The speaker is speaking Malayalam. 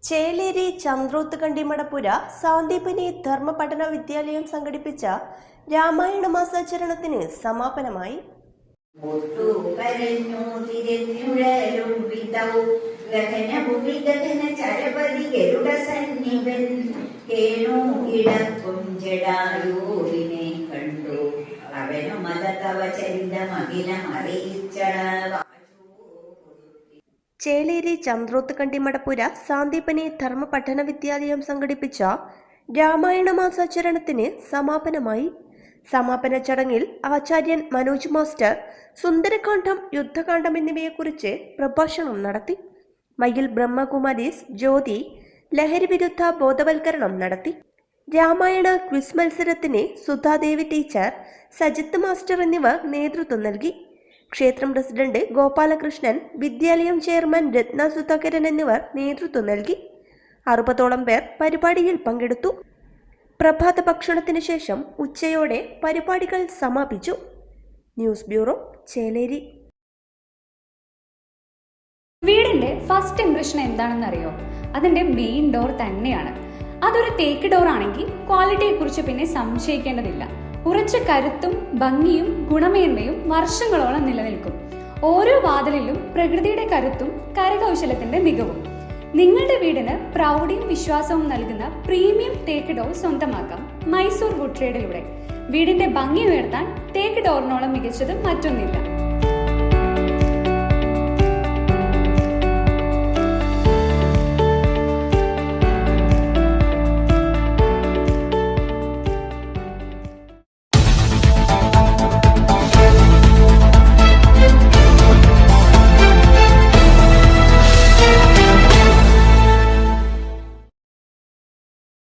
ചേലേരി ചന്ദ്രോത്ത് കണ്ടിമടപ്പുര സാന്ദീപനി ധർമ്മപഠന വിദ്യാലയം സംഘടിപ്പിച്ച രാമായണ മാസാചരണത്തിന് സമാപനമായി. ചേലേരി ചന്ദ്രോത്ത് കണ്ടിമടപ്പുര സാന്ദീപനി ധർമ്മപഠന വിദ്യാലയം സംഘടിപ്പിച്ച രാമായണ മാസാചരണത്തിന് സമാപനമായി. സമാപന ചടങ്ങിൽ ആചാര്യൻ മനോജ് മാസ്റ്റർ സുന്ദരകാന്ഡം, യുദ്ധകാന്ഡം എന്നിവയെക്കുറിച്ച് പ്രഭാഷണം നടത്തി. മയിൽ ബ്രഹ്മകുമാരീസ് ജ്യോതി ലഹരി വിരുദ്ധ ബോധവൽക്കരണം നടത്തി. രാമായണ ക്വിസ് മത്സരത്തിന് സുധാദേവി ടീച്ചർ, സജിത്ത് മാസ്റ്റർ എന്നിവർ നേതൃത്വം നൽകി. ക്ഷേത്രം പ്രസിഡന്റ് ഗോപാലകൃഷ്ണൻ, വിദ്യാലയം ചെയർമാൻ രത്ന സുധാകരൻ എന്നിവർ നേതൃത്വം നൽകി. 60ഓളം പേർ പരിപാടിയിൽ പങ്കെടുത്തു. പ്രഭാത ഭക്ഷണത്തിന് ശേഷം ഉച്ചയോടെ പരിപാടികൾ സമാപിച്ചു. News bureau, Cheleri. വീടിന്റെ ഫസ്റ്റ് ഇംപ്രഷൻ എന്താണെന്ന് അറിയോ? അതിന്റെ മെയിൻ ഡോർ തന്നെയാണ്. അതൊരു തേക്ക് ഡോർ ആണെങ്കിൽ ക്വാളിറ്റിയെ കുറിച്ച് പിന്നെ സംശയിക്കേണ്ടതില്ല. ഉറച്ച കരുത്തും ഭംഗിയും ഗുണമേന്മയും വർഷങ്ങളോളം നിലനിൽക്കും. ഓരോ വാതിലിലും പ്രകൃതിയുടെ കരുത്തും കരകൗശലത്തിന്റെ മികവും. നിങ്ങളുടെ വീടിന് പ്രൗഢിയും വിശ്വാസവും നൽകുന്ന പ്രീമിയം തേക്ക് ഡോർ സ്വന്തമാക്കാം മൈസൂർ വുഡ് ട്രേഡിലൂടെ. വീടിന്റെ ഭംഗി ഉയർത്താൻ തേക്ക് ഡോറിനോളം മികച്ചത് മറ്റൊന്നില്ല.